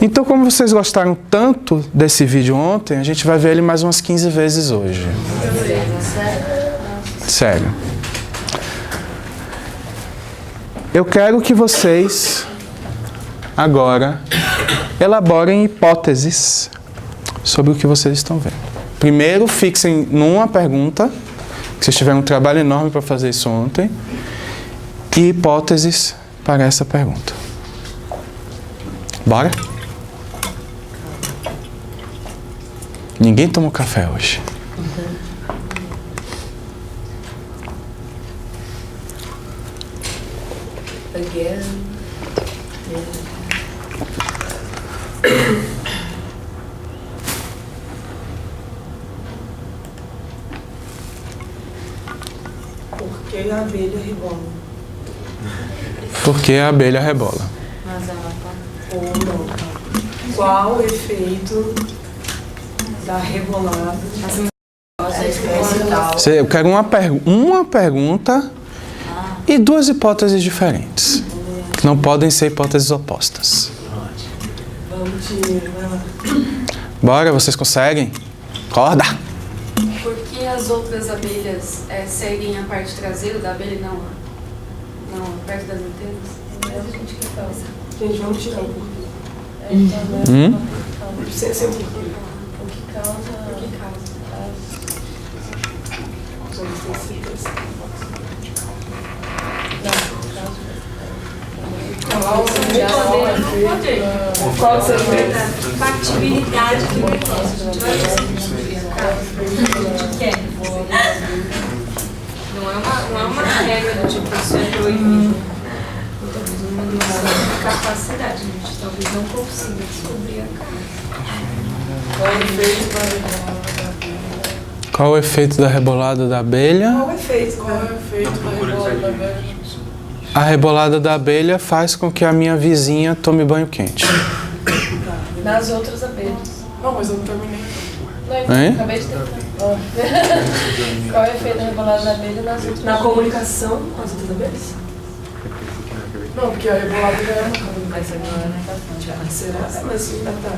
Então, como vocês gostaram tanto desse vídeo ontem, a gente vai ver ele mais umas 15 vezes hoje. Sério. Eu quero que vocês, agora, elaborem hipóteses sobre o que vocês estão vendo. Primeiro, fixem numa pergunta, que vocês tiveram um trabalho enorme para fazer isso ontem, e hipóteses para essa pergunta. Bora? Ninguém tomou café hoje. Again. Por que a abelha rebola? Por que a abelha rebola? Mas ela tá... Ou não? Qual o efeito da rebolada? Eu quero uma pergunta e duas hipóteses diferentes. Que não podem ser hipóteses opostas. Vamos de... Bora, vocês conseguem? Acorda! Por que as outras abelhas seguem a parte traseira da abelha e não perto das antenas? Gente, vamos tirar um pouquinho. Sem um pouquinho. O que causa? Qual o seu efeito? Factibilidade do negócio. A gente quer. Não é uma regra do tipo, isso é proibido. Talvez uma capacidade, a gente talvez não consiga descobrir a causa. Qual o efeito da rebolada da abelha? Qual o efeito da rebolada da abelha? A rebolada da abelha faz com que a minha vizinha tome banho quente. Nas outras abelhas. Não, mas eu não terminei. Hein? Acabei de tentar. Qual é o efeito da rebolada da abelha nas outras? Na comunicação com as outras abelhas? Não, porque a rebolada já é uma comunicação. Será? Mas tá.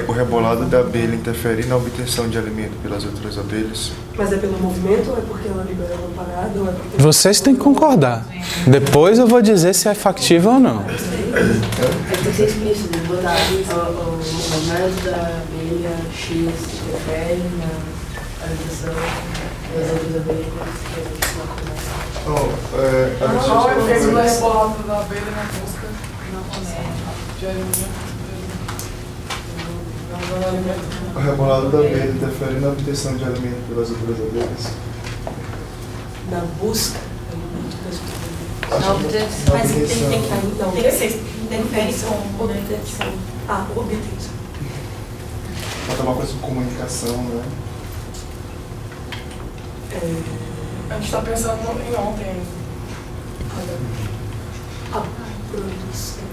O rebolado da abelha interfere na obtenção de alimento pelas outras abelhas? Mas é pelo movimento ou é porque ela libera uma parada? Ou é porque... Vocês têm que concordar. Depois eu vou dizer se é factível ou não. É que tem que ser explícito, botar o movimento da abelha X interfere na alimentação das outras abelhas. Qual é o efeito da rebolada da abelha na busca de alimento? O rebolado da abelha interfere na obtenção de alimento pelas outras abelhas? Na busca Na obtenção. Mas tem que ser Interfere com obtenção. Obtenção. Pode uma coisa com comunicação, né? A gente está pensando em ontem ainda. A produção.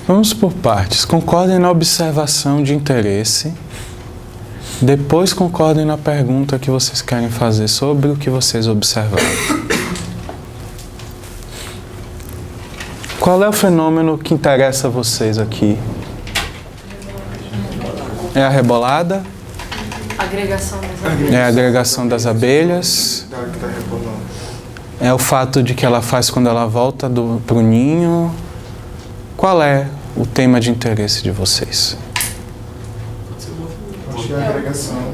Vamos por partes. Concordem na observação de interesse. Depois concordem na pergunta que vocês querem fazer sobre o que vocês observaram. Qual é o fenômeno que interessa a vocês aqui? É a rebolada? Agregação das abelhas. É a agregação das abelhas? Da que está rebolando. É o fato de que ela faz quando ela volta pro ninho? Qual é o tema de interesse de vocês? Acho que é a agregação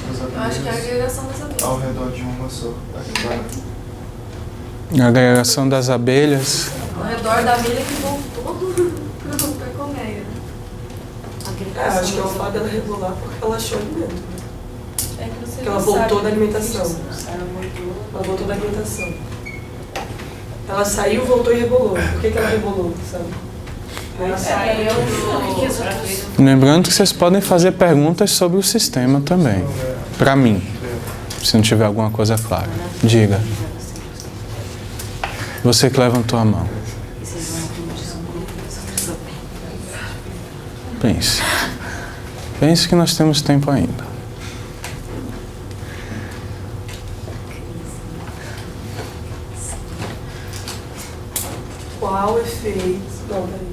das abelhas. Acho que é a agregação das abelhas. Ao redor de uma só. A agregação das abelhas. Ao redor da abelha que voltou pra colmeia. Acho que é o fato dela rebolar porque ela achou alimento. É que você Porque ela não voltou sabe. da alimentação. Ela voltou da alimentação. Ela saiu, voltou e rebolou. Por que ela rebolou, sabe? Ela saiu Lembrando que vocês podem fazer perguntas sobre o sistema também. Para mim, se não tiver alguma coisa clara. Diga. Você que levantou a mão. Pense. Pense que nós temos tempo ainda. qual efeito... Não, peraí.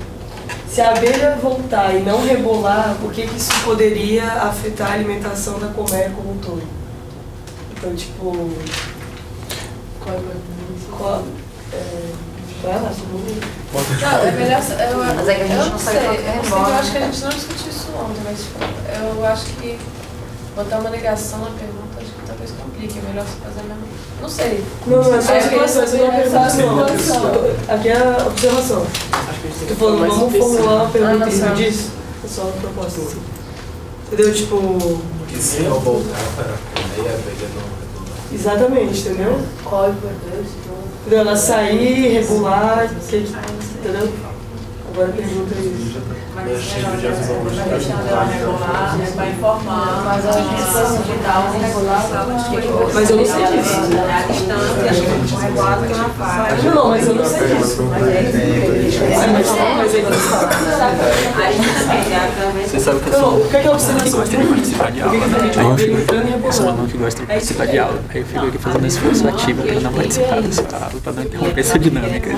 Se a abelha voltar e não rebolar, o que isso poderia afetar a alimentação da colmeia como um todo? Então, tipo... Vai lá, Não, é melhor... Mas é que a gente não sabe qual que é eu acho que a gente não discutiu isso ontem, mas tipo, eu acho que botar uma negação na pergunta, acho que talvez complique. É melhor você fazer mesmo. Não sei. Não, é só situação, isso não é pergunta. situação. Aqui é a observação. Tô falando, vamos formular uma pergunta em cima disso. É só uma proposta, assim. Entendeu? Tipo... Que se eu voltar para comer, a abelha não... Exatamente, entendeu? Qual a importância? Entendeu? Ela sair, rebolar, entendeu? Agora a pergunta é isso. Meu chifre de avisou Vai deixar ela rebolar, vai informar. Mas a gente de dar uma regulação. Mas eu não sei disso. É a distância, acho que a gente regulado que ela faz. Não, mas eu não sei disso. Mas aí você fala. Você sabe que eu Não, sou o que é observação? gosta de participar de aula. Aí eu fico... Eu sou um aluno que gosta de participar de aula. Aí eu fico aqui fazendo esforço ativo para não participar dessa aula, para não interromper essa dinâmica.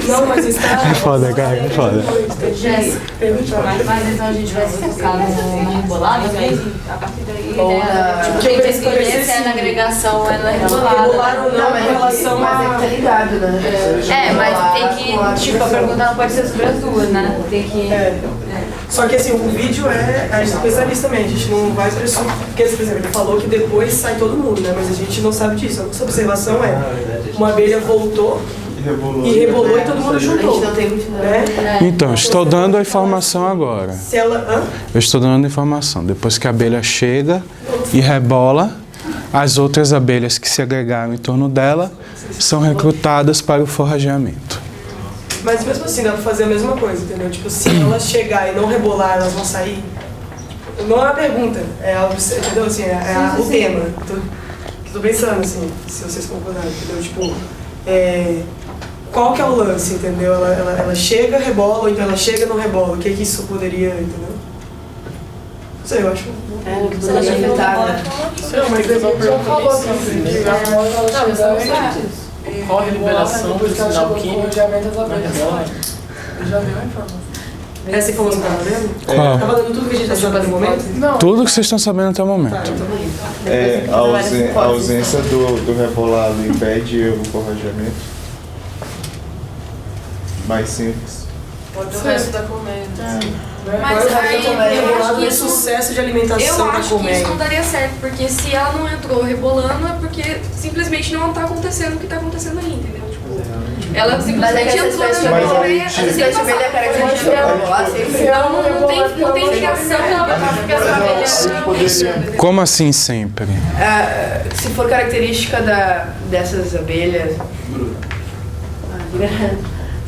Não, mas está... É foda, cara, é foda. Mas então a gente vai se focar no rebolado mesmo? A partir daí, né? Tipo, Quem vai escolher se é na agregação ou é na rebolada. Rebolar ou não em relação Mas é que a... tá ligado, né? Mas tem que, tipo, a pergunta não pode ser sobre as duas, né? Tem que... Só que assim, o vídeo a gente pensa nisso também, a gente não vai pressupor, porque, por exemplo, ele falou que depois sai todo mundo, né? Mas a gente não sabe disso. A nossa observação é, uma abelha voltou e rebolou e todo mundo A gente juntou, não tem muito né? Então, estou dando a informação agora. Se ela... Eu estou dando a informação. Depois que a abelha chega e rebola, as outras abelhas que se agregaram em torno dela são recrutadas para o forrageamento. Mas mesmo assim, dá pra fazer a mesma coisa, entendeu? Tipo, se ela chegar e não rebolar, elas vão sair. Não é uma pergunta, entendeu? Assim, o tema. Tô pensando, assim, se vocês concordarem, entendeu? Tipo, qual que é o lance, entendeu? Ela chega, rebola, ou então ela chega e não rebola. O que isso poderia, entendeu? Não sei, eu acho... Se ela chega afetada. Não, mas eu já falou assim. Não, mas eu sei disso. Corre a liberação do sinal químico. Eu já vi a informação. Essa informação tava vendo? Qual? Tava dando tudo que a gente tá sabendo no momento? Não. Tudo que vocês estão sabendo até o momento. A ausência do rebolado impede o forrageamento? Mais simples. Pode ser o resto da colmeia. Mas aí, eu acho que isso- sucesso de alimentação Eu da acho que isso colmeia. não daria certo, porque se ela não entrou rebolando, é porque simplesmente não tá acontecendo o que tá acontecendo aí, entendeu? Tipo, ela Mas é simplesmente que essa entrou espécie na Mas colmeia aí, A sem espécie de abelha é passar. característica de rebolar sempre. Não tem ligação porque essa abelha... Como assim sempre? Se for característica dessas abelhas...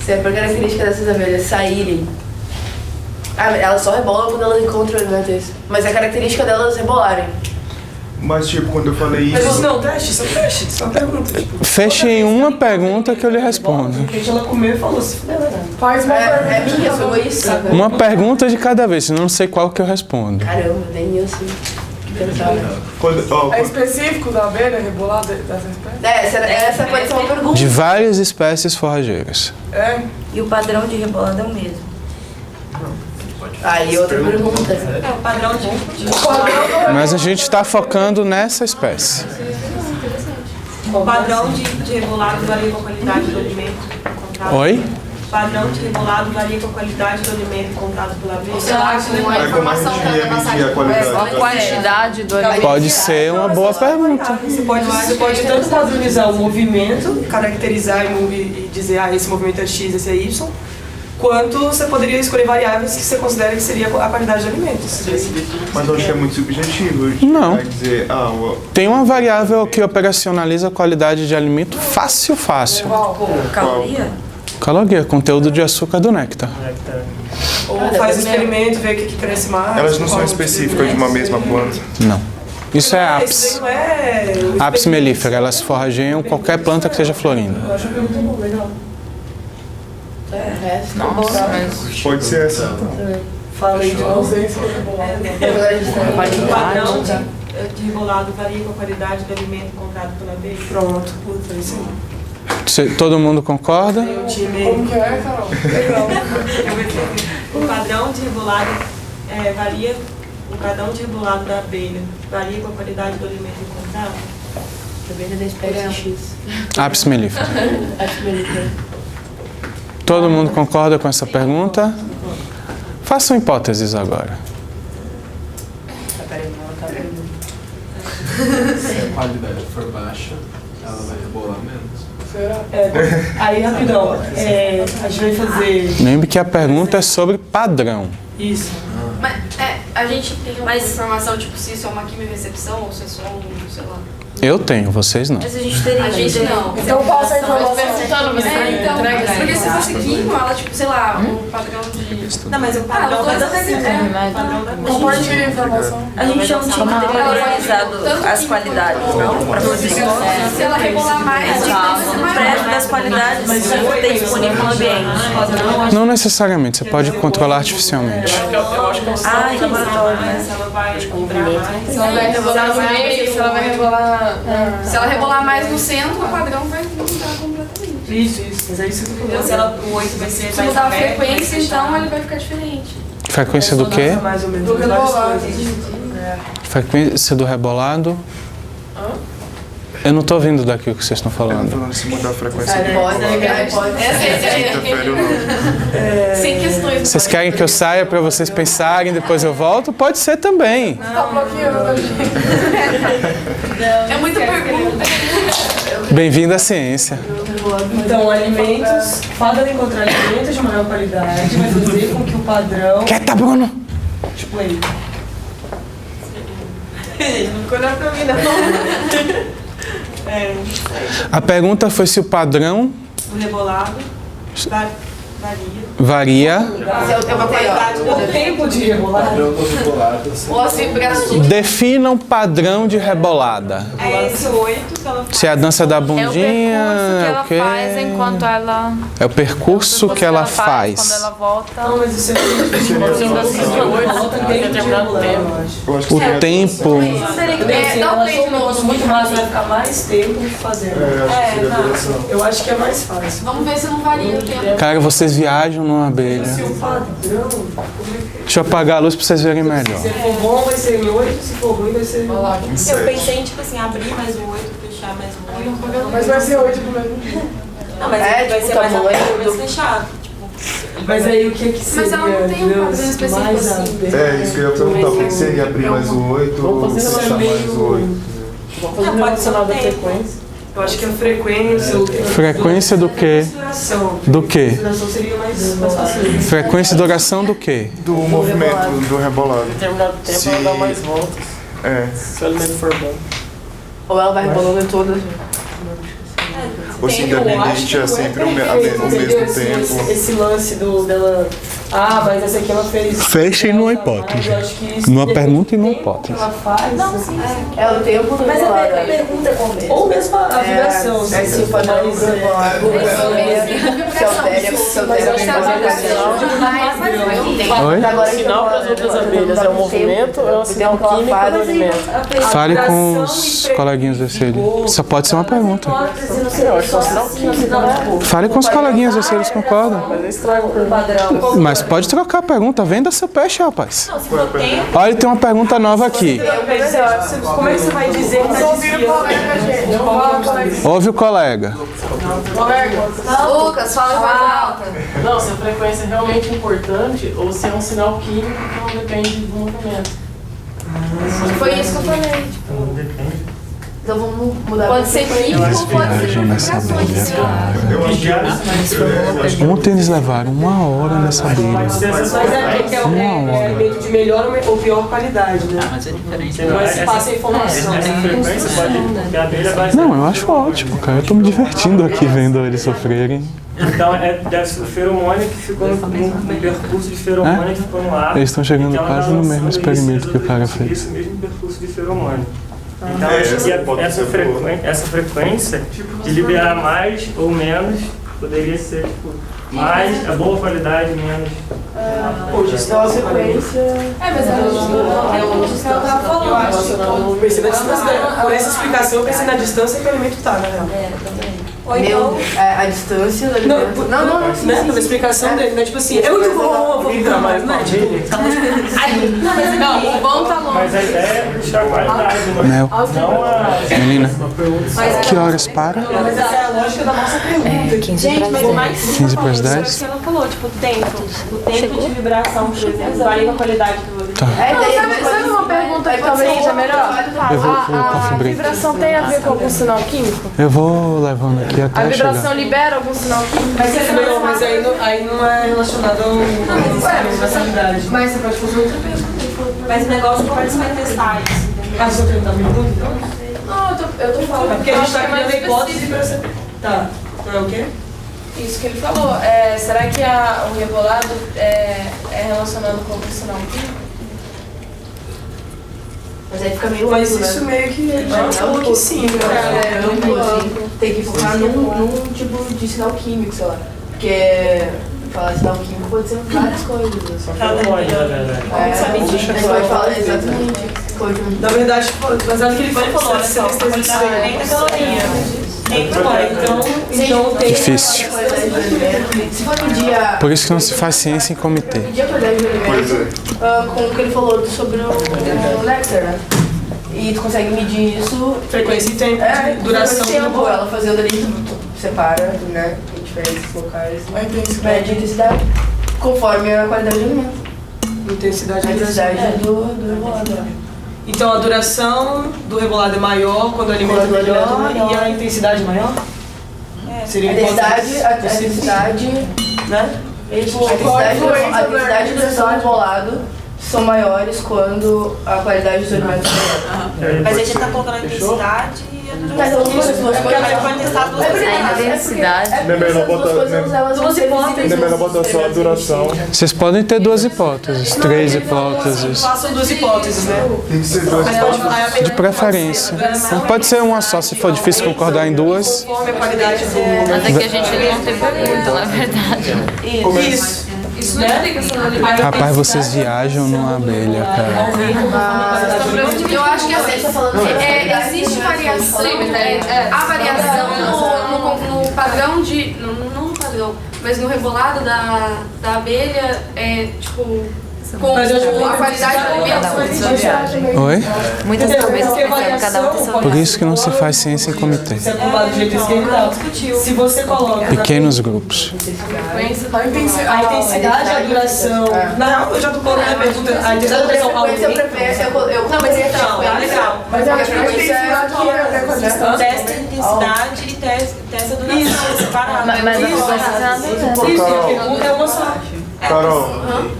Se for característica dessas abelhas saírem... elas só rebolam quando elas encontram alimentos. Mas é característica delas rebolarem. Mas, tipo, quando eu falei Mas isso isso... não, testes, são testes, são perguntas. Tipo, Feche em uma pergunta que eu lhe respondo. o que ela comeu e falou, se fuder, né? Faz uma é minha, foi isso. Uma pergunta de cada vez, senão eu não sei qual que eu respondo. Caramba, nem eu assim. É específico da abelha rebolada dessa espécie? Essa pode ser uma pergunta. De várias espécies forrageiras. E o padrão de rebolada é o mesmo. Aí outra pergunta. É o padrão de... Mas a gente está focando nessa espécie. O padrão de rebolado varia com a qualidade do alimento encontrado. Oi? O padrão de rebolado varia com a qualidade do alimento encontrado pela abelha. Sei lá, com a Aí como a informação gente que ela ia vai passar medir a de qualidade? a quantidade do alimento. Pode ser uma boa pergunta. Você pode tanto padronizar o movimento, caracterizar e dizer, esse movimento é X, esse é Y, quanto você poderia escolher variáveis que você considera que seria a qualidade de alimentos. Mas eu acho que é muito subjetivo. Não. Vai dizer, Tem uma variável que operacionaliza a qualidade de alimento fácil. Caloria? Caloria, conteúdo de açúcar do néctar. Ou faz um experimento, vê o que cresce mais. elas não são específicas de uma mesma planta. Não. Isso é Isso apis. daí não é... Apis mellifera, elas forrageiam qualquer planta que esteja florindo. Eu acho a pergunta boa, legal. Nossa, mas... Pode ser essa. Falei de ausência de rebolado. O padrão de rebolado varia com a qualidade do alimento encontrado pela abelha. Pronto, puta, isso aí. Todo mundo concorda? Tem um time. Como que é, Carol? Legal. O padrão de rebolado varia. O padrão de rebolado da abelha varia com a qualidade do alimento encontrado? A abelha da espécie X. Apis mellifera. Apis mellifera. Todo mundo concorda com essa pergunta? Façam hipóteses agora. Peraí, não, tá perguntando. Se a qualidade for baixa, ela vai rebolar menos. Aí, rapidão, a gente vai fazer Lembre que a pergunta é sobre padrão. isso. Mas a gente tem uma informação, tipo, se isso é uma quimio-recepção ou se é só um, sei lá. Eu tenho, vocês não. Mas a gente teria. A gente não. Então passa a informação. Então, porque se fosse químio, ela, tipo, sei lá, um padrão de... Não, mas o padrão vai dar assim, né? O padrão da Compartilha a informação. A gente não tinha que ter organizado as qualidades, não? Pra fazer isso. Se ela rebolar mais, o prédio das qualidades tem disponível no ambiente. Não necessariamente, você pode controlar artificialmente. Ah, em laboratório, né? Se ela vai comprar mais. Se ela vai rebolar no meio, se ela vai rebolar... Se ela rebolar mais no centro, o padrão vai mudar completamente. Isso. Mas é isso que eu tô Então, se ela, o 8 vai ser Se mais mudar a aberto, frequência, mais então, fechado. ele vai ficar diferente. Frequência do quê? mais ou menos Do várias rebolado. coisas. Frequência do rebolado? Eu não estou ouvindo daqui o que vocês estão falando. Falando se mudar a frequência do Pode, pode. Essa é a ideia. interfere ou não. Sem questões. Vocês querem que eu saia para vocês pensarem, depois eu volto? Pode ser também. Tá bloqueando a gente. É muita pergunta. Bem-vindo à ciência. Então, alimentos, falta de encontrar alimentos de maior qualidade vai fazer com que o padrão, Quieta, Bruno! tipo aí, Não ficou olhando pra mim, não. A pergunta foi se o padrão O rebolado varia. varia o tempo de rebolar, Ou as vibrações. Defina um padrão de rebolada. É esse 8 que ela Se é a dança da É o bundinha, percurso que é o ela faz quê? enquanto ela... É o percurso que ela Quando faz. ela volta... não, mas isso é volta tempo de rebolar, eu acho. Eu acho que O tempo. Dá um play de novo. Muito mais, vai ficar mais tempo fazendo. acho que seria a duração. Eu acho que é mais fácil. Vamos ver se não varia o tempo. Cara, vocês viajam numa abelha. Se o padrão, Deixa eu apagar a luz para vocês verem melhor. se for bom vai ser em 8, se for ruim vai ser em 8. Eu pensei em, tipo assim, abrir mais o 8, fechar mais o 8. Mas vai ser 8 do mesmo dia. Não, mas É, vai tipo, ser mais tamanho aberto, mais do- fechado. Tipo, Mas aí o que seria? Mas ela não tem um entendeu? padrão específico Mais assim. aberto. É, isso que eu ia perguntar, por que seria abrir mais o 8 ou fechar mais o 8? não, pode ser no tempo. Eu acho que a frequência... Frequência do quê? Duração. Do quê? Duração seria mais fácil. Frequência e duração do quê? Do movimento do rebolado. Determinado tempo Se- ela dá mais voltas, É. se o alimento for bom. Ou ela vai rebolando em todas. Ou se Eu acho que independente é não sempre o perfeito, mesmo entendeu? tempo. Esse lance dela... Ah, mas essa aqui ela fez... Fechem numa hipótese. Eu acho que isso Numa depende pergunta e numa do tempo hipótese. que ela faz. Não, sim. É o tempo do Mas rebolado. a pergunta é ou mesmo a vibração. É se o padrão do rebolado se altera Oi? Agora, Sinal para as outras abelhas é o movimento ou é o sinal químico do alimento? Fale com os coleguinhas desse ele. Só pode ser uma pergunta. Eu acho que é o sinal químico. Fale com os coleguinhas desse eles concordam. Mas é estranho. Mas pode trocar a pergunta, venda seu peixe, rapaz. Não, se for tempo, Olha, tem uma pergunta nova aqui. Como é que você vai dizer que tá desviando? Ouve o colega. Lucas, fala em voz alta. Não, se a frequência é realmente importante ou se é um sinal químico que não depende do movimento. Foi isso que eu falei. Tipo, Então vamos mudar. pode ser químico ou pode ser Viagem nessa vibrações. Eu acho que Ontem eles levaram 1 hora nessa abelha. Mas é porque é alimento de melhor ou pior qualidade, né? Mas é diferente. Depois se passa a informação. frequência pode. Porque a abelha vai Não, eu acho ótimo, cara. Eu tô me divertindo aqui vendo eles sofrerem. Então, deve ser o feromônio que ficou no percurso de feromônio que ficou no ar. Eles estão chegando Então, quase ela no tá mesmo lançando experimento que o cara isso, fez. Isso mesmo percurso de feromônio. Então, É, acho que pode essa ser frequência de liberar mais ou menos poderia ser tipo, mais a boa qualidade, menos. Hoje está a sequência. É, mas é o que ela tava falando. Eu pensei na distância. Por essa explicação, eu pensei na distância que o alimento tá, na real. Ou então... a distância do alimento. Não, sim, né? Pela explicação dele, né? Tipo assim, é muito bom, vou ficar mais, né? Não, o bom tá longe. Mas a ideia é buscar qualidade, né? Mel. Não a... Menina, que horas para? Mas essa é a lógica da nossa pergunta. 15 para as 10? que ela falou, tipo, o tempo de vibração, por exemplo, varia com a qualidade do... Tá. Sabe uma pergunta que talvez seja melhor? Eu vou A conferir. vibração tem a ver com algum sinal químico? Eu vou levando aqui A até vibração chegar. libera algum sinal químico? Mas aí não é relacionado à racionalidade. Mas você pode fazer outra pergunta. Mas o negócio pode ser testar isso, entendeu? Ah, você vai tentar pergunta, então? Não, eu tô falando. Porque a gente tá Eu acho que é mais criando a hipótese específico. pra você... Tá. Não é o quê? Isso que ele falou. Será que o rebolado é relacionado com algum sinal químico? Mas aí fica meio Mas amplo, isso né? meio que ele já falou que sim, né? É amplo, assim. Tem que focar num tipo de sinal químico, sei lá. Porque falar sinal químico pode ser várias coisas. Só que Não pode, na verdade. a gente pode falar exatamente. Na verdade, mas acho que ele falou, olha só, a qualidade do alimento é caloria. Então tem... Difícil. Se for medir a... Por isso que não se faz ciência em comitê. Medir a qualidade do alimento com o que ele falou sobre o néctar, né? E tu consegue medir isso... Frequência e tempo, duração do tempo, bolo. ela fazendo ali, tu separa, né? Em diferentes locais. Mede a intensidade conforme a qualidade do alimento. Intensidade A e duração. intensidade do rebolado. Então a duração do rebolado é maior quando o alimento é melhor e a intensidade maior? Seria A intensidade, né? a intensidade e duração do rebolado são maiores quando a qualidade dos alimentos é melhor. Mas a gente tá colocando a intensidade e a duração. Porque ela vai testar duas coisas. A intensidade. Não é melhor botar só a duração. Vocês podem ter duas hipóteses, três hipóteses. Façam duas hipóteses, né? Tem que ser duas hipóteses. De preferência. Não pode ser uma só, se for difícil concordar em duas. Conforme a qualidade do... Até que a gente não tem pergunta, na verdade. Isso. Isso não explica se não libera. Rapaz, vocês viajam numa abelha, cara. Eu acho que assim, existe variação. A variação no padrão de. Não no padrão, mas no rebolado da abelha é tipo. Com a qualidade do alimento. Oi? Muitas cabeças pensando, cada um tem seu Por isso que não se faz ciência em comitê. Se é culpado do jeito esquerdo, se você coloca Pequenos grupos. a intensidade e a duração. Na real, eu já tô colocando a pergunta. A intensidade e a duração Não, mas então, é legal. Mas a frequência é Testa a intensidade e testa a duração separado. Mas a frequência Isso, a pergunta é uma só. Carol,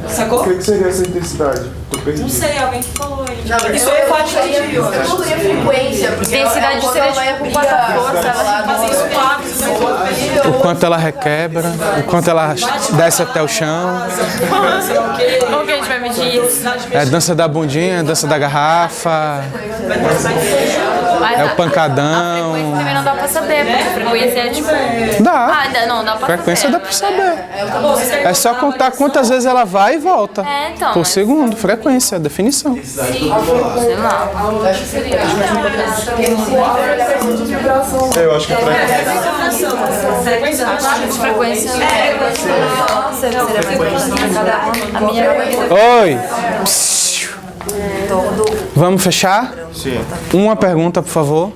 Sacou? o que seria essa intensidade? Tô perdido. Não sei, alguém que falou aí. Isso é quantitativo. Eu coloquei a frequência, porque Intensidade seria tipo com quanta força ela Fazer isso quatro, O quanto ela requebra, o quanto ela desce até o chão. Como que a gente vai medir isso? É a dança da bundinha, a dança da garrafa, é o pancadão. Também não dá pra saber, porque a frequência é tipo... Dá. Não dá pra saber. Frequência dá pra saber. É só contar quantas vezes ela vai e volta. É, então. Por mas- segundo, frequência, definição. Sei lá. acho que seria. Eu acho que a Frequência. Seria frequência cada um. A minha Oi! Psiu. Vamos fechar? Sim. Uma pergunta, por favor.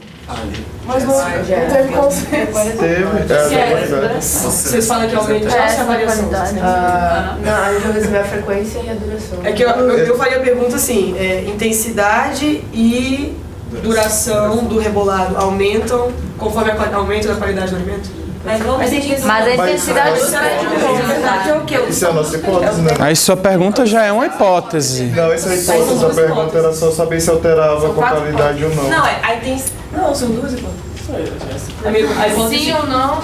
Vocês falam que aumenta essa variação. Não, a gente vai resolver a frequência e a duração. É que eu faria a pergunta assim, intensidade e duração do rebolado aumentam conforme aumenta a qualidade do alimento? Mas a intensidade é o quê? Isso é a nossa hipótese, né? Aí sua pergunta já é uma hipótese. Não, essa é a hipótese. A pergunta era só saber se alterava com a qualidade ou não. Não, a intensidade. Não, são duas hipóteses. Sim ou não,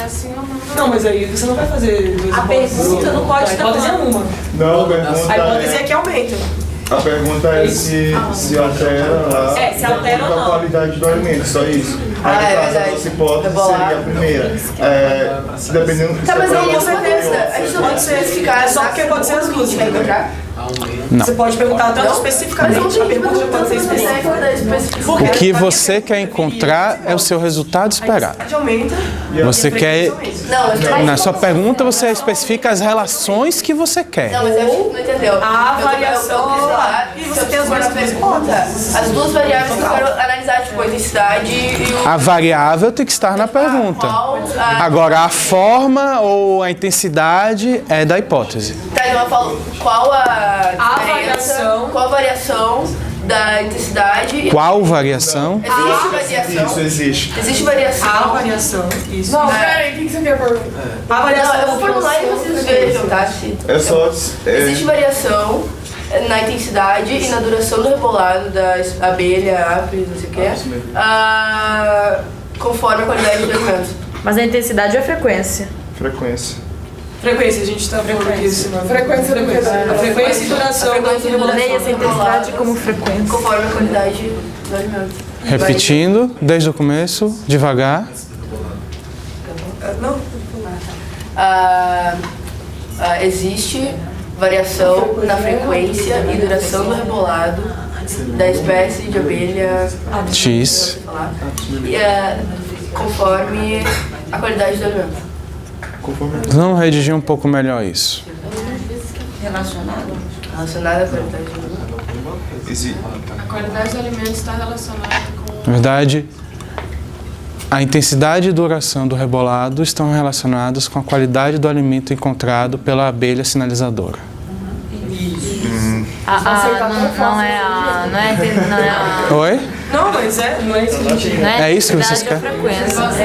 sim ou não. Não, mas aí você não vai fazer duas A hipóteses. pergunta não pode A hipótese é uma. Não, a pergunta A hipótese é é... que aumenta. A pergunta é se altera lá se altera ou a não. qualidade do alimento, só isso. Aí, no é caso, a verdade. nossa hipótese Rebolado. seria a primeira. Dependendo... Tá, mas aí Com com certeza. certeza. A gente não pode especificar É só porque pode ser as duas, vai encontrar. Não. Você pode perguntar tanto especificamente, a pergunta já pode ser específica. O que você quer encontrar é o seu resultado esperado. Aumenta. Você quer... Na sua pergunta, você especifica as relações que você quer. Não, mas eu acho que não entendeu. A variação. E você tem as duas perguntas. As duas variáveis que eu quero analisar, tipo, a intensidade e o... A variável tem que estar na pergunta. Agora, a forma ou a intensidade é da hipótese. Tá, então eu falo qual a variação. Qual a variação da intensidade. Qual variação? Existe variação. Isso existe. Existe variação. A variação. Isso. Não, peraí, o que você quer perguntar? A variação. Não, eu vou formular e vocês vejam, tá? É só... Existe variação na intensidade e na duração do rebolado da abelha, apis, não sei o que, conforme a qualidade dos alimentos. Mas a intensidade é a frequência. Frequência. Frequência, a gente está falando disso. Frequência do que? A frequência e duração. Leia essa intensidade como frequência. Conforme a qualidade do alimento. Repetindo, desde o começo, devagar. Não. Existe variação na frequência e duração do rebolado da espécie de abelha X. conforme a qualidade do alimento. Vamos redigir um pouco melhor isso. Relacionada à qualidade do alimento. A qualidade do alimento está relacionada com... Na verdade, a intensidade e duração do rebolado estão relacionadas com a qualidade do alimento encontrado pela abelha sinalizadora. Oi? Não, mas não é isso, gente. É isso que vocês querem?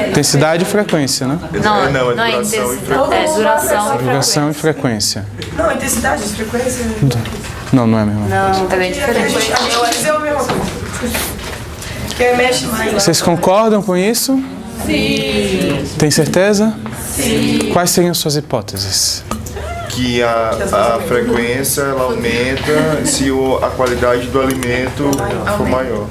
Intensidade e frequência, né? Não é intensidade, é duração e Duração e frequência. Não, intensidade e frequência. Não, não é a mesma coisa. Não, é bem diferente. Eu vou dizer a mesma coisa. Que mexe mais. Vocês concordam com isso? Sim. Tem certeza? Sim. Quais seriam suas hipóteses? Que a frequência ela aumenta se a qualidade do alimento for maior.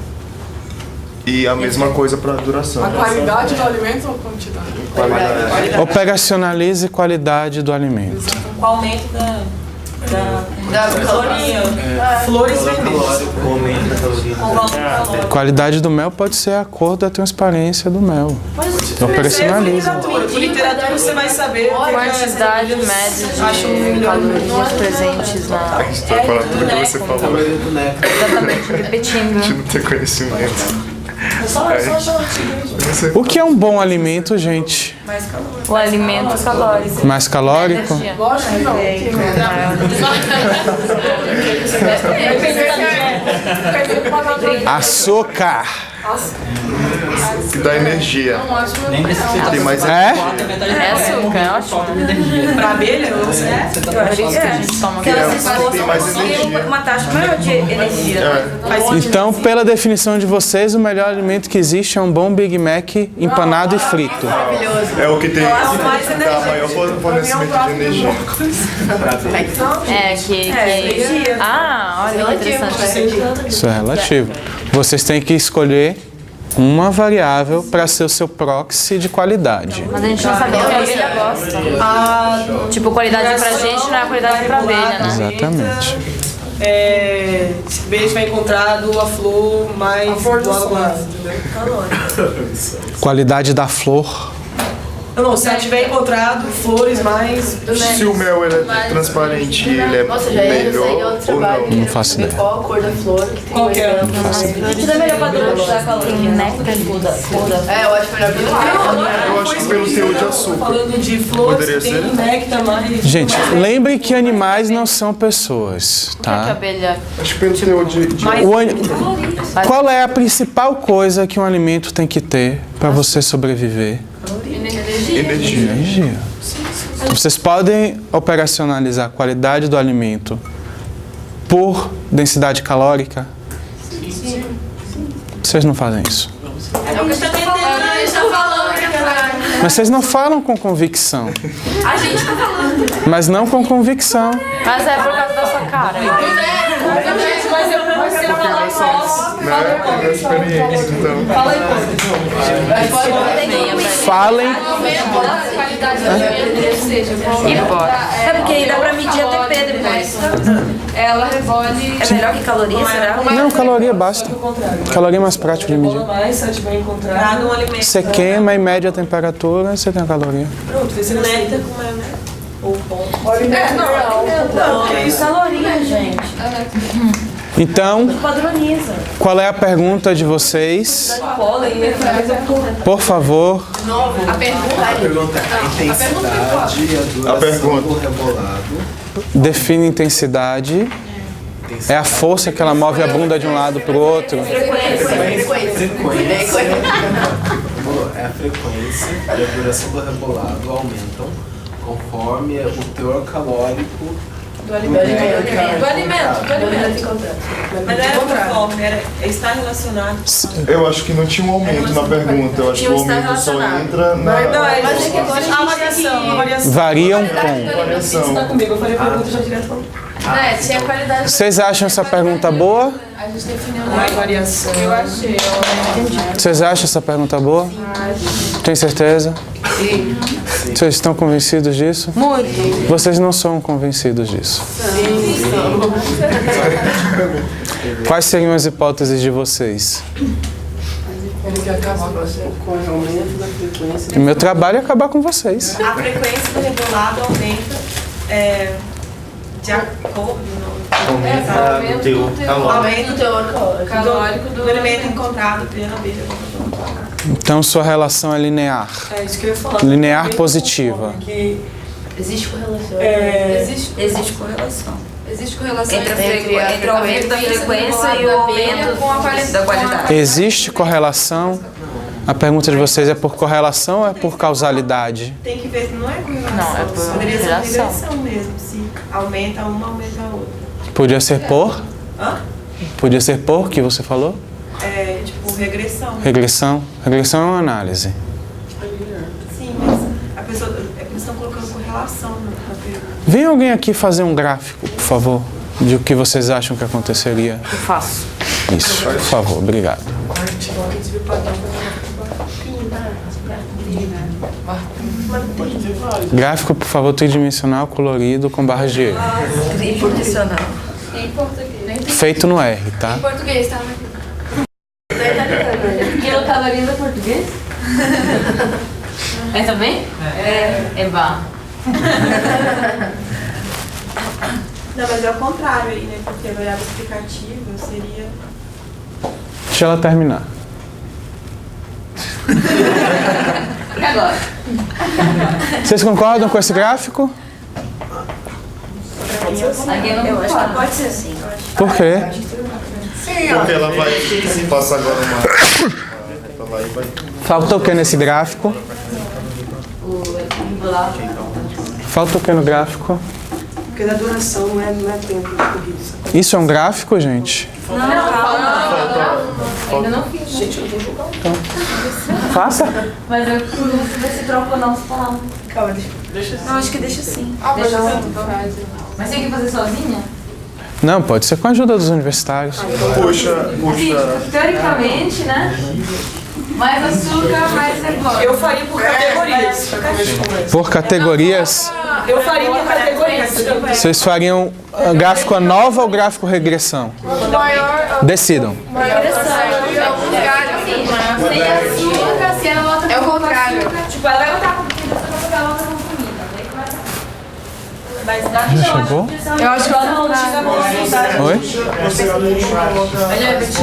E a mesma coisa para a duração. A qualidade do alimento ou a quantidade? Qualidade. Operacionalize qualidade do alimento. O aumento da caloria. Flores vermelhas. Qualidade do mel pode ser a cor da transparência do mel. Operacionalize. Por literatura você vai saber. Quantidade média de calorias presentes na... A gente vai falar tudo que você falou. Exatamente, repetindo. A gente não tem conhecimento. O que é um bom alimento, gente? O alimento calórico. Mais calórico? Lógico que não. Açúcar. Que dá energia. Nem precisa Tem mais É açúcar, é ótimo. Pra abelha? Eu acho que a gente toma tem mais energia. uma taxa maior de energia. Então, pela definição de vocês, o melhor alimento que existe é um bom Big Mac empanado e frito. É o que tem dá maior fornecimento de energia. Olha que interessante. Isso é relativo. Vocês têm que escolher uma variável para ser o seu proxy de qualidade. Mas a gente não sabe o que a abelha gosta. Tipo, qualidade pra gente não é qualidade pra abelha, né? Exatamente. Se a abelha tiver encontrado a flor mais do lado, entendeu? Qualidade da flor. Não, se ela tiver encontrado flores mais... Se o mel ele é transparente, ele é Nossa, já ia sair melhor outro ou trabalho. não? Não faço ideia. Qual a cor da flor que tem Qual que é? Isso é melhor pra dosar caloria, né? eu acho melhor que Eu acho que pelo teor de açúcar. Falando de flores, Poderia tem ser? néctar mais... Gente, lembrem que animais não são pessoas, Que a tá? abelha... Acho que pelo teor de Qual é a principal coisa que um alimento tem que ter para você sobreviver? Energia. Vocês podem operacionalizar a qualidade do alimento por densidade calórica? Sim. Vocês não fazem isso. É o que a gente tá falando, Mas vocês não falam com convicção. A gente tá falando. Mas não com convicção. Mas é por causa da sua cara. experiência, então. Fala aí, falem. É porque aí dá pra medir a TP depois. Ela rebole. É melhor que caloria, será? Não, caloria basta. Caloria é mais prático de medir. Mais, se ela tiver encontrado. Você queima e mede a temperatura, você tem a caloria. Pronto, vê se Néctar com maionese. Ou ponto. Não, É isso. Caloria, gente. Então, Padroniza. qual é a pergunta de vocês? Por favor. A pergunta A pergunta é a intensidade e a duração do rebolado. Define intensidade. É a força que ela move a bunda de um lado para o outro. Frequência. É a frequência e a duração do rebolado aumentam conforme o teor calórico do alimento. Mas não era conforme, está relacionado. Eu acho que não tinha um aumento na pergunta. Eu acho que o aumento só entra na a variação. Variam com. variação. Tá comigo, eu falei a pergunta já direto. Tinha qualidade. Vocês acham essa pergunta boa? A gente definiu Mais variação. Eu achei. Vocês acham essa pergunta boa? Tem certeza? Sim. Vocês estão convencidos disso? Muito. Vocês não são convencidos disso. Quais seriam as hipóteses de vocês? Ele quer acabar com o aumento da frequência. O meu trabalho é acabar com vocês. A frequência do rebolado aumenta de acordo Aumenta o teor calórico. aumenta o teor calórico do alimento encontrado pela abelha. Então sua relação é linear. É isso que eu ia falar. Linear positiva. Que Existe correlação. Existe correlação. Existe correlação Entre o aumento da frequência e o aumento da qualidade. Existe correlação? A pergunta de vocês é por correlação ou é por causalidade? Tem que ver se não é correlação. Não, é por Poderia ser relação. regressão mesmo. Se aumenta uma, aumenta a outra. Podia ser por? Hã? Podia ser por que você falou? É tipo regressão. Regressão? Regressão é uma análise. Sim, mas a pessoa, eles estão colocando correlação na pergunta. Vem alguém aqui fazer um gráfico, por favor, de o que vocês acham que aconteceria. Eu faço. Isso, por favor, obrigado. Gráfico, por favor, tridimensional, colorido, com barras de erro. Tridimensional. Em português. Feito no R, tá? Em português, tá? Quilocalorias é português? É também? É vá. Não, mas é o contrário aí, né? Porque a variável explicativa seria. Deixa ela terminar. E agora? Vocês concordam com esse gráfico? Eu acho que pode ser assim. Por quê? Porque ela vai passar agora uma. Lá e vai. Falta o que nesse gráfico? Falta o que no gráfico? Porque da duração não é tempo de corrida. Isso é um gráfico, gente? Não, calma. Ainda não fiz. Gente, eu tenho que colocar Faça. Mas eu queria ver se troca ou não se falar. Calma, deixa. Não, acho que deixa assim. Deixa assim. Mas tem que fazer sozinha? Não, pode ser com a ajuda dos universitários. Puxa. Teoricamente, né? Mais açúcar, mais rebordo. Eu faria por categorias. Por categorias, Eu faria por categorias. vocês fariam gráfico ANOVA ou gráfico regressão? Decidam. Em alguns lugares, Sem açúcar, se ela volta é o contrário. Tipo, ela vai voltar com comida, porque ela volta com comida. Daí começa. Mas dá Já chegou? Eu acho que ela não tinha vontade. Oi?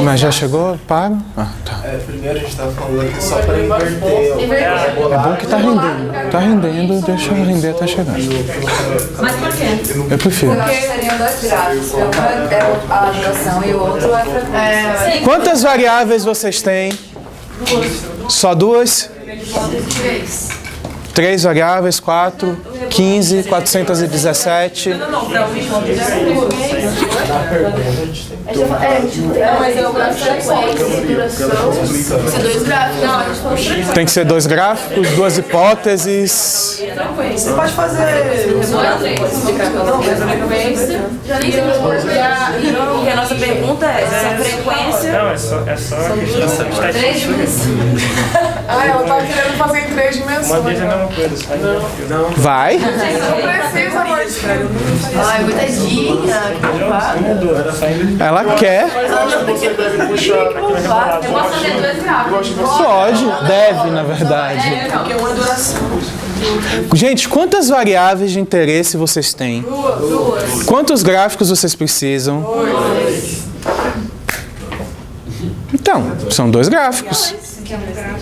Mas já chegou? Para? Ah, tá. Primeiro a gente estava falando aqui só para inverter. É bom que tá rendendo. Tá rendendo, deixa eu render até chegar. Mas por quê? Eu prefiro. Seriam dois gráficos. Um é a duração e o outro é a frequência. Quantas variáveis vocês têm? Só duas? 3 variáveis, 4, 15, 417. Mas eu gosto de frequência e duração. São dois gráficos. Não, a gente falou frequência. Tem que ser 2 gráficos, 2 hipóteses. Você pode fazer. Porque a nossa pergunta é se a frequência. Não, é só a questão estatística. Ah, ela tá querendo fazer em 3 dimensões. Uma vez é a mesma coisa, só Não. Vai? Não precisa, amor. Ai, muitadinha. mudou, era só em Ela quer. Você deve puxar. Eu posso fazer 2 gráficos. Pode, deve, na verdade. Porque é uma duração. Gente, quantas variáveis de interesse vocês têm? 2. Quantos gráficos vocês precisam? 2. Então, são 2 gráficos.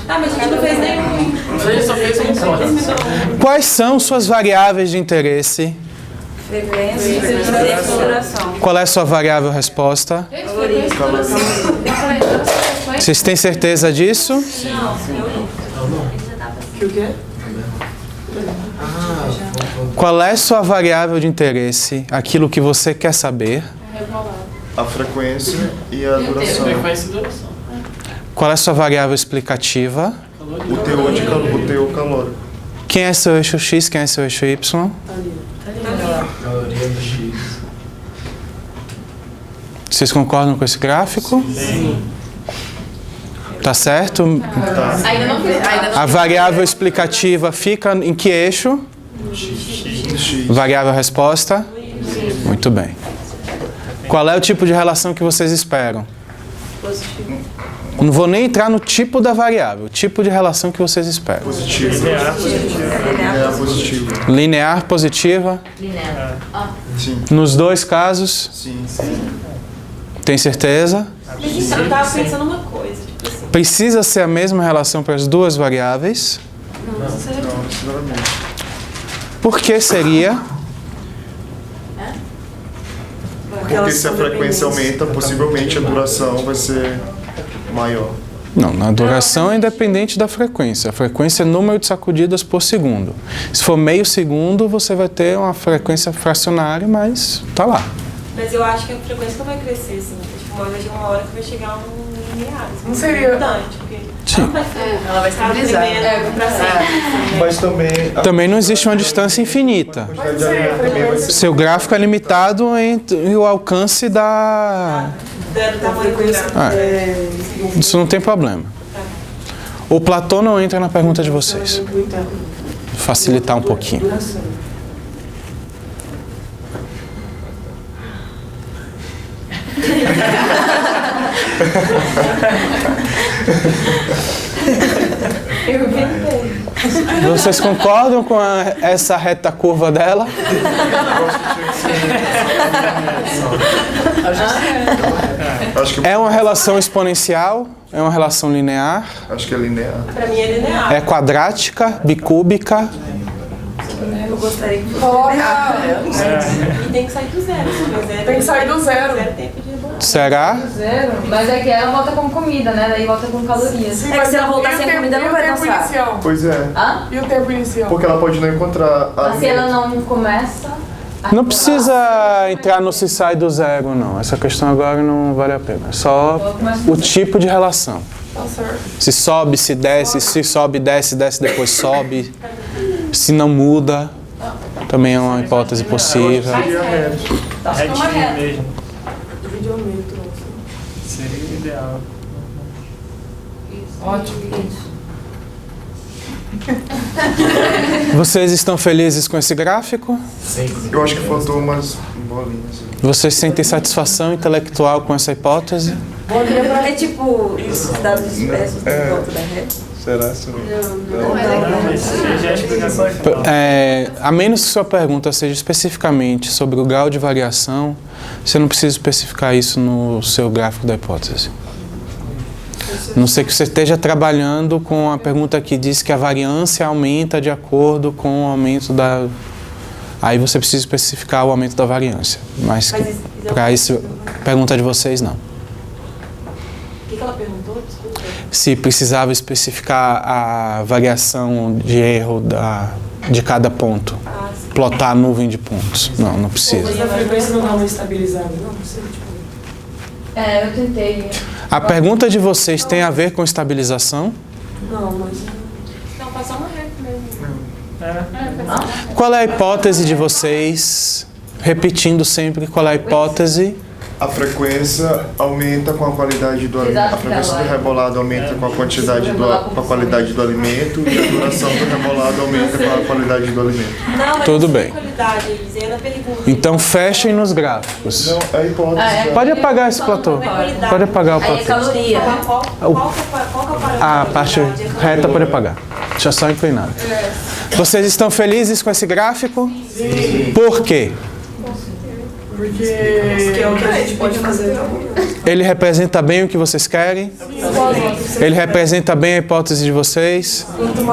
Ah, mas a gente não fez nenhum. A gente só fez um. Quais são suas variáveis de interesse? Frequência, tempo e duração. Qual é a sua variável resposta? Vocês têm certeza disso? Que o quê? Qual é a sua variável de interesse? Aquilo que você quer saber. A frequência e a duração. Frequência e duração. Qual é a sua variável explicativa? O teor calórico. Quem é seu eixo X? Quem é seu eixo Y? Caloria do X. Vocês concordam com esse gráfico? Sim. Tá certo? Ainda não fiz. A variável explicativa fica em que eixo? X. Variável resposta? Muito bem. Qual é o tipo de relação que vocês esperam? Não vou nem entrar no tipo da variável, o tipo de relação que vocês esperam. Positivo. Linear, positivo. Linear positivo. Linear, positiva? Sim. Nos 2 casos? Sim. Tem certeza? Eu tava pensando uma coisa, tipo assim. Precisa ser a mesma relação para as 2 variáveis? Não necessariamente. Por que seria? Porque se a frequência aumenta, possivelmente a duração vai ser maior. Não, na duração é independente da frequência. A frequência é número de sacudidas por segundo. Se for meio segundo, você vai ter uma frequência fracionária, mas tá lá. Mas eu acho que a frequência não vai crescer, assim. Tipo, vai chegar uma hora que vai chegar um linear. Assim, Não seria- importante, porque Sim. não vai ser. Ela vai estabilizar. Pra sempre. Mas também a Também não existe uma distância infinita. quantidade de alimento também vai ser. Seu gráfico é limitado entre o alcance da... Do tamanho do gráfico. Isso não tem problema. O Platão não entra na pergunta de vocês. Facilitar um pouquinho. Vocês concordam com essa reta curva dela? Acho que É uma relação exponencial? É uma relação linear? acho que é linear. Pra mim é linear. É quadrática? Bicúbica? Eu gostaria que fosse Coloca. E tem que sair do zero, assim, mas é. Tem que sair do zero. Zero tempo de rebolar. Será? Zero. Mas é que ela volta com comida, né? Daí volta com calorias. Sim, É que mas se ela voltar e o sem tempo- comida, e não o vai tempo dançar. inicial? Pois é. Hã? E o tempo inicial? Porque ela pode não encontrar Mas se ela alimento. não começa... Não precisa entrar no se sai do zero, não. Essa questão agora não vale a pena. É só o tipo de relação. Tá certo. Se sobe, se desce, se sobe, desce, desce, depois sobe. Se não muda, também é uma hipótese possível. Seria reto. Retinho mesmo. Videômetro. Seria o ideal. Ótimo. Vocês estão felizes com esse gráfico? Eu acho que faltou umas bolinhas. Vocês sentem satisfação intelectual com essa hipótese? É tipo os dados expressos em volta da rede. Será? Sim. Não, mas já é a explicação. A menos que sua pergunta seja especificamente sobre o grau de variação, você não precisa especificar isso no seu gráfico da hipótese. A não ser que você esteja trabalhando com a pergunta que diz que a variância aumenta de acordo com o aumento da... Aí você precisa especificar o aumento da variância. Mas para isso, pergunta de vocês, não. O que ela perguntou? Desculpa. Se precisava especificar a variação de erro de cada ponto. Plotar a nuvem de pontos. Não, não precisa. Mas a frequência não dá uma estabilizada, não? Você, tipo... É, eu tentei. A pergunta de vocês tem a ver com estabilização? Não, mas... Não, passar uma reta mesmo. Qual é a hipótese de vocês? Repetindo sempre, qual é a hipótese A frequência aumenta com a qualidade do alimento. A frequência do rebolado aumenta com a quantidade com a qualidade do alimento e a duração do rebolado aumenta com a qualidade do alimento. Não, mas Tudo não bem. qualidade, Elisena pergunta. Então fechem nos gráficos. Não, é hipótese. Pode apagar esse platô. Pode apagar o Aí é platô. caloria. Qual que é o parâmetro? A parte reta pode apagar. Deixa só inclinado. Vocês estão felizes com esse gráfico? Sim. Por quê? Porque é o que a gente pode fazer. Ele representa bem o que vocês querem? Ele representa bem a hipótese de vocês?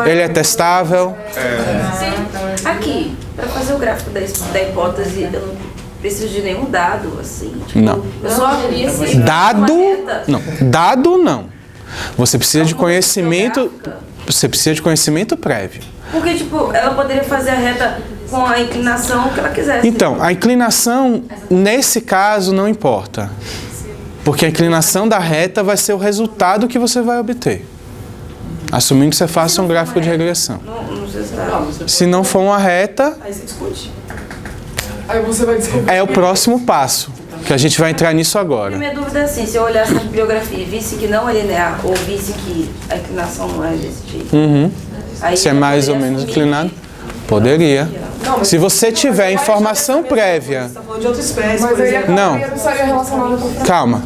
Ele é testável? Sim. Aqui, para fazer o gráfico da hipótese, eu não preciso de nenhum dado, assim. Tipo, Não. eu só Dado? Não. Dado não. Você precisa de conhecimento. Você precisa de conhecimento prévio. Porque, tipo, ela poderia fazer a reta com a inclinação que ela quisesse. Então, a inclinação, nesse caso, não importa. Porque a inclinação da reta vai ser o resultado que você vai obter. Assumindo que você faça um gráfico de regressão. Não sei se tá. Se não for uma reta, Aí você discute. Aí você vai descobrir. é o próximo passo. Que a gente vai entrar nisso agora. A minha dúvida é assim, se eu olhasse na bibliografia e visse que não é linear, ou visse que a inclinação não é desse jeito. Aí Se é eu mais ou poderia menos assumir inclinado, poderia. Não, mas Se você tiver informação prévia. você tá falando de outra espécie, Mas por aí a exemplo. Não. caloria não estaria relacionada com Calma.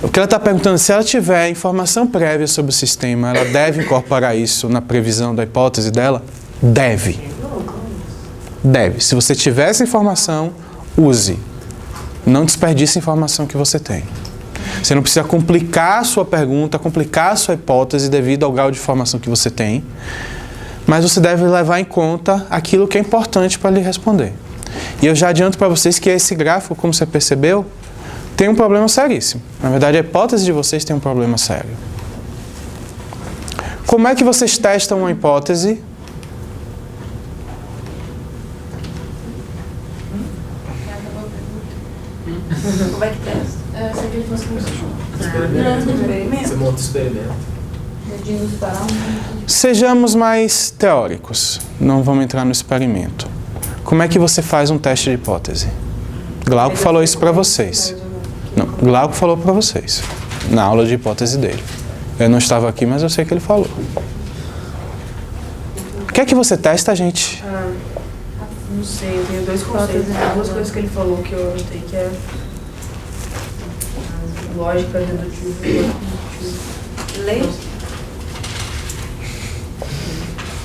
O que ela está perguntando, se ela tiver informação prévia sobre o sistema, ela deve incorporar isso na previsão da hipótese dela? Deve. Deve. Se você tiver essa informação, use. Não desperdice a informação que você tem. Você não precisa complicar a sua pergunta, complicar a sua hipótese devido ao grau de informação que você tem, mas você deve levar em conta aquilo que é importante para lhe responder. E eu já adianto para vocês que esse gráfico, como você percebeu, tem um problema seríssimo. Na verdade, a hipótese de vocês tem um problema sério. Como é que vocês testam uma hipótese? Como é que testa? Você monta o experimento. Sejamos mais teóricos. Não vamos entrar no experimento. Como é que você faz um teste de hipótese? Glauco falou isso para vocês. Não, Glauco falou para vocês. Na aula de hipótese dele. Eu não estava aqui, mas eu sei que ele falou. O que é que você testa, gente? Não sei, eu tenho dois conceitos, duas coisas que ele falou que eu anotei, que é lógica dedutiva e lógica indutiva. Lei?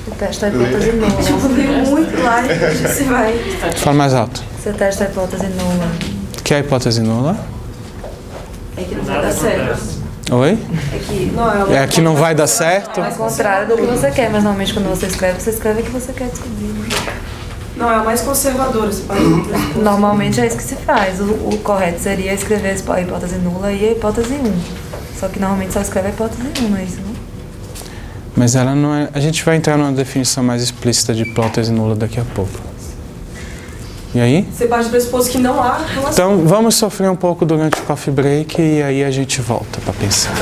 Você testa a hipótese nula. Tipo, veio muito lá e você vai. Fala mais alto. Você testa a hipótese nula. O que é a hipótese nula? É que não vai dar certo. Oi? É que É que não vai dar certo? É o contrário do que você quer, mas normalmente quando você escreve o que você quer descobrir. Né? Não, é a mais conservadora, você pode. Normalmente é isso que se faz. O correto seria escrever a hipótese nula e a hipótese 1. Só que normalmente só escreve a hipótese 1, não é isso, não? Mas ela não é... A gente vai entrar numa definição mais explícita de hipótese nula daqui a pouco. E aí? Você parte do pressuposto que não há relação. Então, vamos sofrer um pouco durante o coffee break e aí a gente volta para pensar.